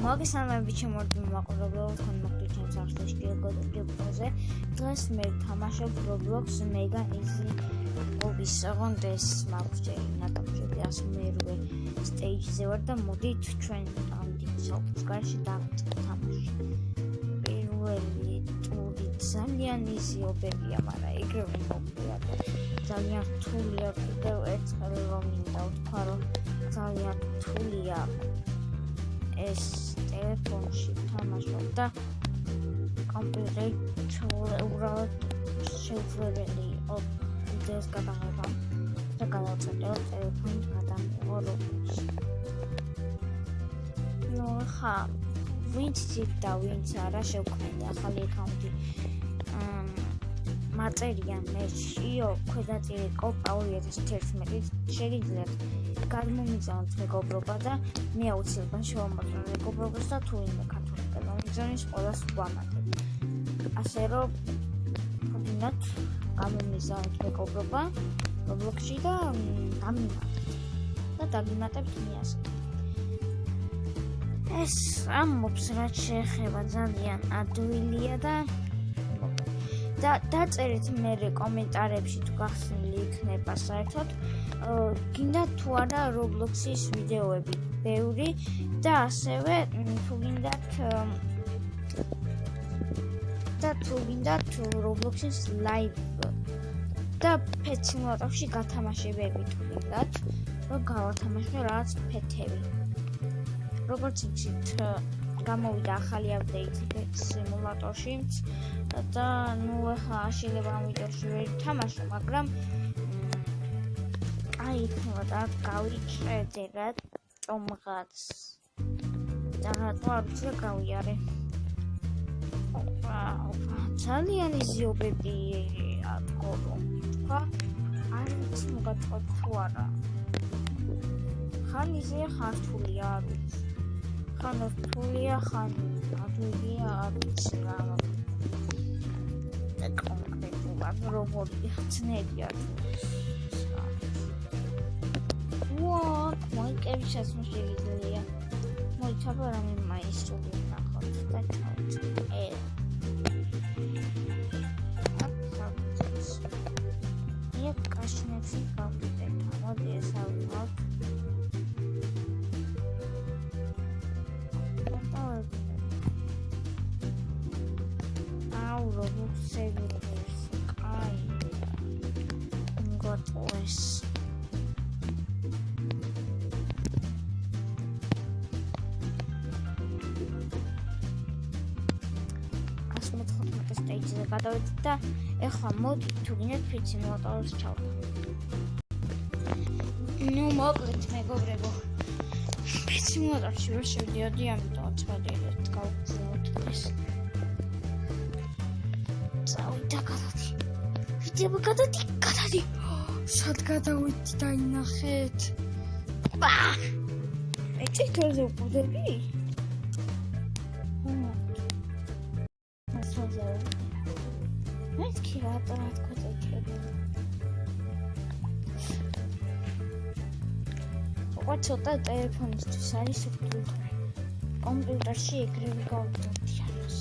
მოგესალმებით ჩემო მაყურებელო, თქვენ მოხვდით ჩემს არხში გიგოზე. დღეს მე ვთამაშობ Roblox Mega Easy Hobbies. ოღონდ ეს მოვჭერი ნაკამჭები 108 stage-ზე ვარ და მოდით ჩვენ ამით საუბრის გარშე დავთამაშოთ. პირველი ტური ძალიან იზიობებია, მაგრამ ეგრევე მოგვია და ძალიან რთულია. კიდევ ერთხელ რომ მინდა ვთქვა, რომ ძალიან რთულია ეს ტელეფონში თამაშობ და კომპიუტერში უბრალოდ შეუძლებელი იყო ვიდეოს გადაღება და გადავწერო ტელეფონით გადამიღო Roblox-ში. ხა ვინც და ვინც არა შევქმნი ახალი აკაუნტი მატერია მეშიო ქვედაწირი კოპა 2011 შეგიძლიათ გადმომიგზავნოთ მეგობრობა და მე აუცილებლად შევამოწმო მეგობრობას და თუ იმ ქართული გადმომიგზავნის ყველას ვამატებ. ასე რომ გინდათ გამომიგზავნოთ მეგობრობა Roblox-ში და დაგიმატებთ მე ასე. ეს ამბობს რაც შეეხება ძალიან ადვილია და დაწერეთ მე კომენტარებში თუ გახსნილი იქნება საერთოდ გინდა თუ არა Roblox-ის ვიდეოები ბევრი და ასევე თუ გინდათ Roblox-ის live და pet simulator-ში გათამაშებები თუ გინდათ რომ გავათამაშო რაღაც pet-ები. როგორც იცით გამოვიდა ახალი update pet simulator-ში და ახლა შეიძლება ამ ვიდეოში ვერ ვთამაშო, მაგრამ იქნება და გავიჭრე რატომღაც და რატო არ ვიცი გავიარე. ძალიან იზიობებია თქო რომ თქვა არ ვიცი მოგაწყო თუ არა ხან იზია ხან რთულია არ ვიცი ხან რთულია ხან ადვილია არ ვიცი რა კონკრეტულად როგორია ძნებია მოიკები შესმო შეგიძლია მოიცაბა რამე მაისტრული ნახოთ და ჩავთ კაშნებში გავიდეთ მოდი ეს ავიღოთ Roblox-ი აი გოტოს stage-ზე გადავიდეთ და ეხლა მოდი თუ გინდათ pet simulator-ს ჩავდო. მოკლედ მეგობრებო pet simulator-ში ვერ შევდიოდი, ამიტომაც მოდით გავგზავნოთ ეს. წავიდა გადადი. სად გადავიდი დაინახეთ. ეჭი თორზე უყურდები? მეთქი რატო თქვენ ცოტა ტელეფონისთვის არის სუფთული კომპიუტერში ეგრევე გავდივდი ამას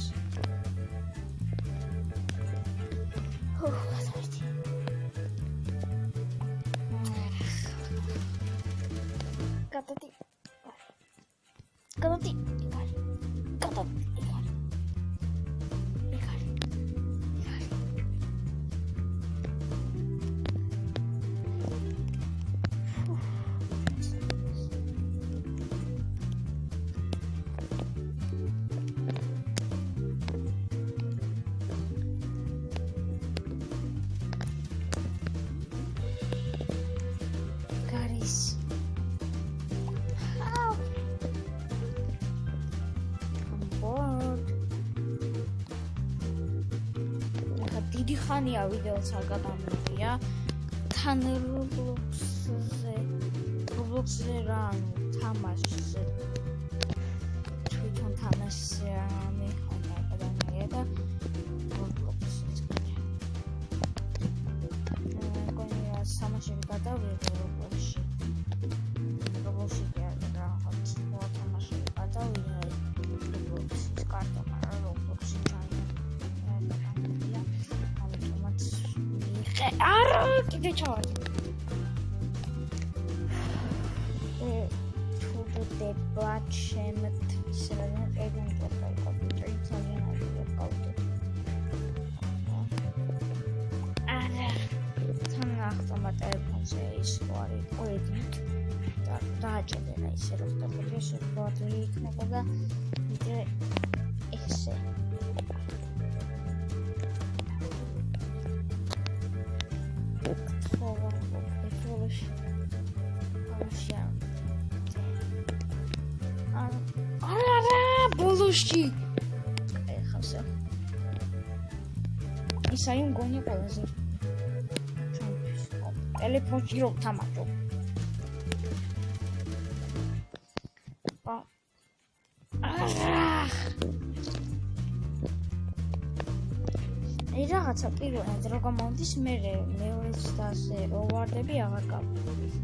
გადადი დიდი ხანია ვიდეოც არ გადამოვიდა თან Roblox-ზე რა თამაშზე თვითონ თამაშზე მე ხარ და Roblox-ზე კონია თამაშები გადავიღე Roblox-ში რა თამაშები გადავიღე არა, კიდე ჩავარდი. თუდება შემთხვევა ეგრე კომპიუტერი ძალიან არის გავდე. არა. თან ახლა ტელეფონზე ის ვარი ყოლით და დააჭერა ისე რომ და შეგვიძლია იქნება და ვიდრე ესე ბოლოში ეხავსა ისაი მგონი ყველაზე ტელეფონში რო თამაშობ რაღაცა პირველად რო გამოდის მე მეორე ცდაზე რო ვარდები აღარ გავიგებ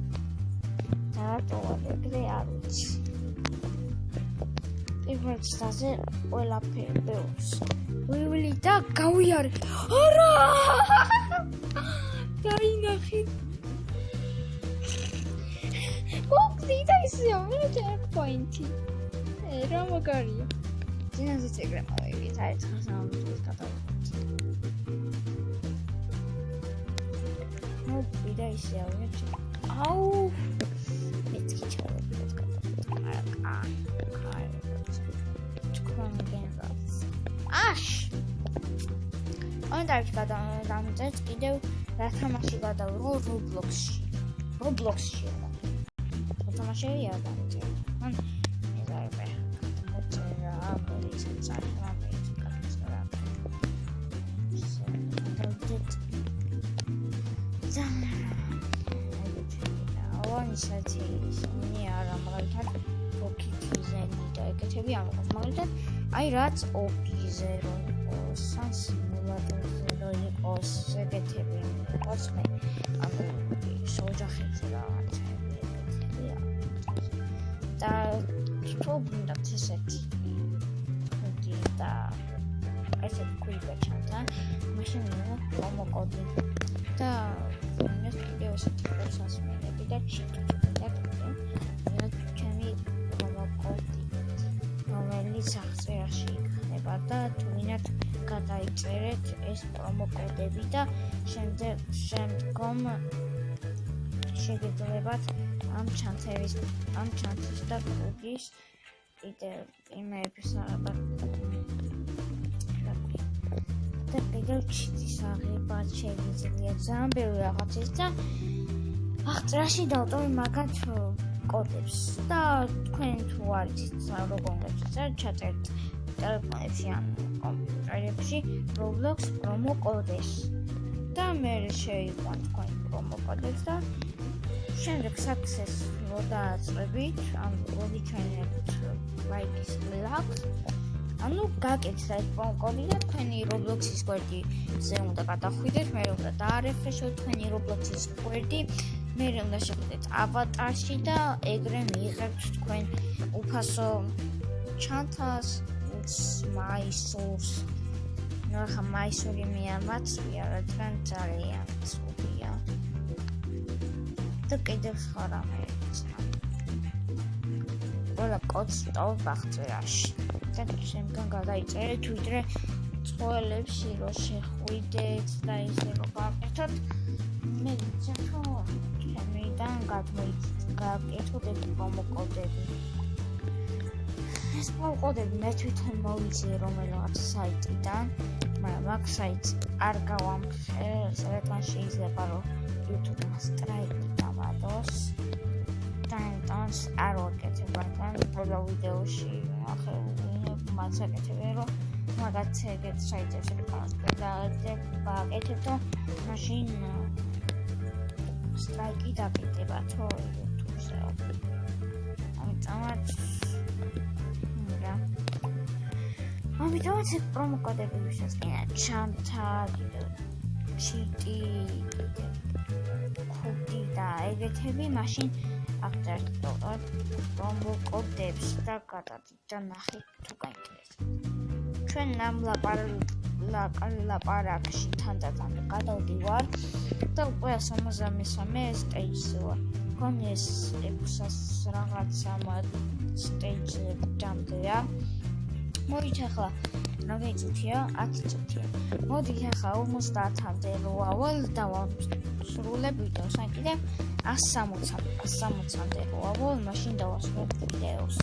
და რატო ეგრე არ ვიცი პირველ ცდაზე ყველაფერი ბევრს ვივლი და გავიარე არა დაინახე ოქი და ისე ამერე ჩეკპოინტი რა მაგარია ძინაზე ეგრე მოვივით აი ცხას ამბობს გადავიდეთ ვიდა ისე ავიღეთ აუ მეთქი ჩავედით კაი ჩქონგენს აშ ანდა გადამწეს კიდევ რა თამაში გადავიღო Roblox-ში თამაშია დამწე ან ეზაიბე მოწერა ამის წარსულა ისეთი ისინი არა მაგალითად ოკიძენი და ეგეთები ამას მაგალითად აი რაც ოკიზე რომ იყოს ან სიმულატორზე რომ იყოს ეგეთები იყოს მე ანუ ოჯახებზე რაღაცები ეგეთები და თუ გინდათ ესეთი ხუთი და ესეთი კვირა ჩანთან მაშინ მომოკოდი და ეს კიდევ ესეთი პროცესები და ჩემი მომოკოდი რომელიც აღწერაში იქნება და თუნდაც გადაიწერეთ ეს პრომოკოდები და შემდგომ შეგიძლიათ ამ ჩანთის და კუდის კიდევ იმეების და კიდევ ჩიტის აღება შეგიძლიათ ძალიან ბევრი რაღაცის და აღწერაში დავტოვე მაგათ კოდებს და თქვენ თუ არ იცით როგორ ჩაწერთ ტელეფონებში ან კომპიუტერებში Roblox promo codes და მე შეიყვანთ თქვენ promo codes და შემდეგ success რო დააწყებით ან როდი ჩაინერთ like-ის log ანუ გაკეთეთ ეს promo code და თქვენი Roblox-ის გვერდიზე უნდა გადახვიდეთ მე უნდა დაარეფრეშოთ თქვენი Roblox-ის გვერდი მე უნდა შეხვიდეთ ავატარში და ეგრე მიიღებთ თქვენ უფასო ჩანთას მაისურს ნახა მაისური მიამაცვია რადგან ძალიან ცუდია და კიდევ სხვა რამეც ყველა კოდს ტოვებ აღწერაში და შემდგომ გადაიწერეთ ვიდრე წყოელებში რო შეხვიდეთ და ისე რო გავაკეთოთ მე ვიცით რომ ჩემიდან გაკეთოთ ეს პრომოკოდები ეს პრომოკოდები მე თვითონ მოვიცე რომელიღაც საიტიდან მაგრამ აქ საიტს არ გავამხსნე რადგან შეიძლება რომ YouTube-მა სტრაიკი დავადოს და ამიტომაც არ ვაკეთებ რადგან ყველა ვიდეოში ახლა მაცაკეთებ რომ მაგაც ეგეთ საიტებში გავაკეთებ და მაშინ სტრაიკი დაგიდება თო YouTube-ზე ამიტომაც ამიტომაც ეს პრომოკოდები ვისწინა ჩანთა ჩიტი კუდი და ეგეთები მაშინ აღწერთ პრომოკოდებს და გადადით და ნახეთ თუ გაინტერესებთ ჩვენ ამ ლაპარაკში თანდათან გადავდივარ და უკვე 73 სტეიჯზე ვარ. მგონი ეს 600 რაღაცა სტეიჯზე დამდეა. მოდით ახლა რამდენი წუთია? 10 წუთია. მოდით ახლა 50-მდე როავალ და ვასრულებ ვიდეოს. ან კიდევ 160-მდე როავალ, მაშინ დავასრულებ ვიდეოს.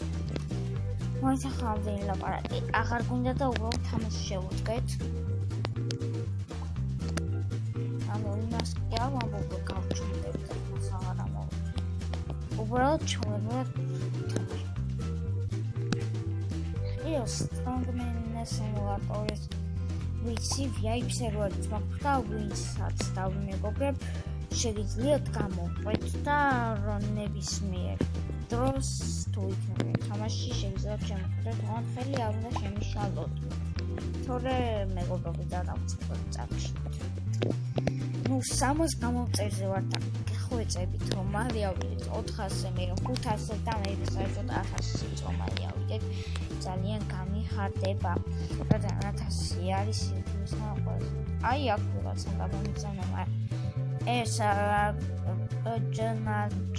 მოდით ახლა რამდენი ლაპარაკი აღარ გვინდა და უბრალოდ თამაში შევუდგეთ. ანუ იმას კი არ ვამბობ გავჩუმდებით, მას აღარ ამბობ. უბრალოდ ჩავერვათ თამაში. Strongman simulator-ის ვიცი VIP სერვერიც მაქვს და ვინცაც დავიმეგობრებ შეგიძლიათ გამოვყვეთ და ნებისმიერ დროს თუ იქნება თამაში შეგიძლიათ შემოხვდეთ ხელი არ უნდა შემიშალოთ თორე მეგობრები და დავწყობთ წაკში ნუ 300 გამოვწერზე ვარ და ხვეწებით რომ მალე ავიდეთ 400-ზე მე 500-ზე და მე საერთოდ 1000-ზე რომ მალე ავიდეთ ძალიან გამიხარდება რადგან 1000 არის ის მოყავს აი აქ რაღაცა გამომიწონა ეს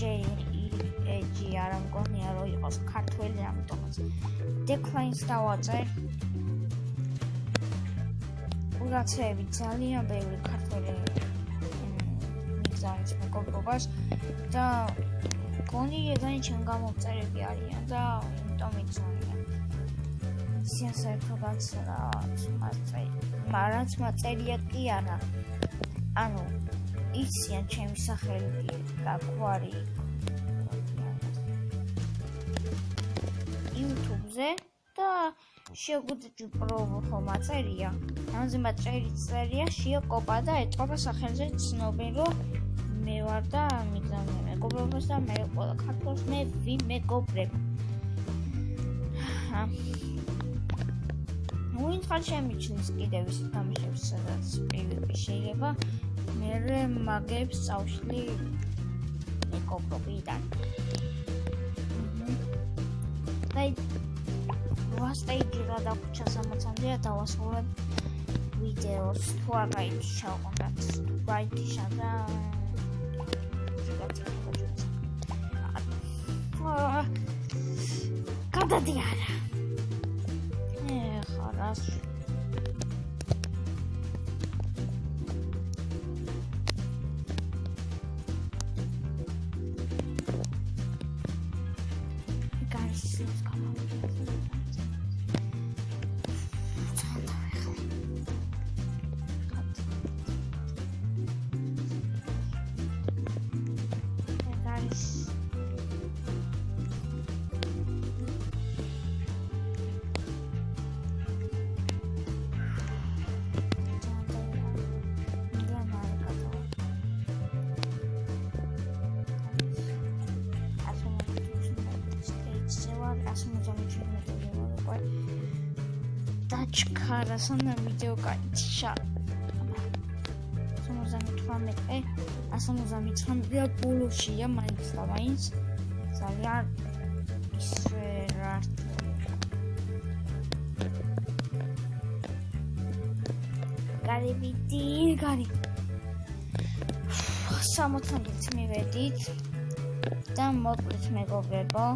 ჯენაჯი არ მგონია რომ იყოს ქართველი ამიტომაც declines დავაწერ უგაცები ძალიან ბევრი ქართველი მიგზავნის მეგობრობას და გონი ეგენი ჩემ გამომწერები არიან და იმიტომ მიგზავნიან საერთოდ მარაც მაწერია კი არა ანუ იციან ჩემი სახელი და გვარი YouTube-ზე და შეგვიძლია პროვო მაწერია ამაზე მაწერია შეაკოპა და ეტყობა სახელზე ცნობენ რომ მე ვარ და მიგზავნე მეგობრობას და მე ყველა ქართულს მე ვიმეგობრებ ვინ ხარ შემიჩნის კიდევ ისეთ თამაშებს სადაც PvP შეიძლება მე მაგებს წავშლი მეგობრობიდან და ვასტეიჯი რა დაგვრჩა 60-მდე დავასრულებ ვიდეოს თუ არა იმშავყოთ ვაიჩა და გადადიარა ხარას Cara, sono video caccia. Sono zamit sono zamit dia pulusia main stavains. Saya isferat. Gari. Samotandit მივედით და მოკლედ მეგობრებო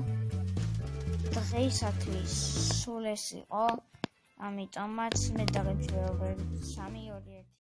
დღეისათვის სულ ეს იყო ამიტომაც მე დაგემშვიდობებით 3-2-1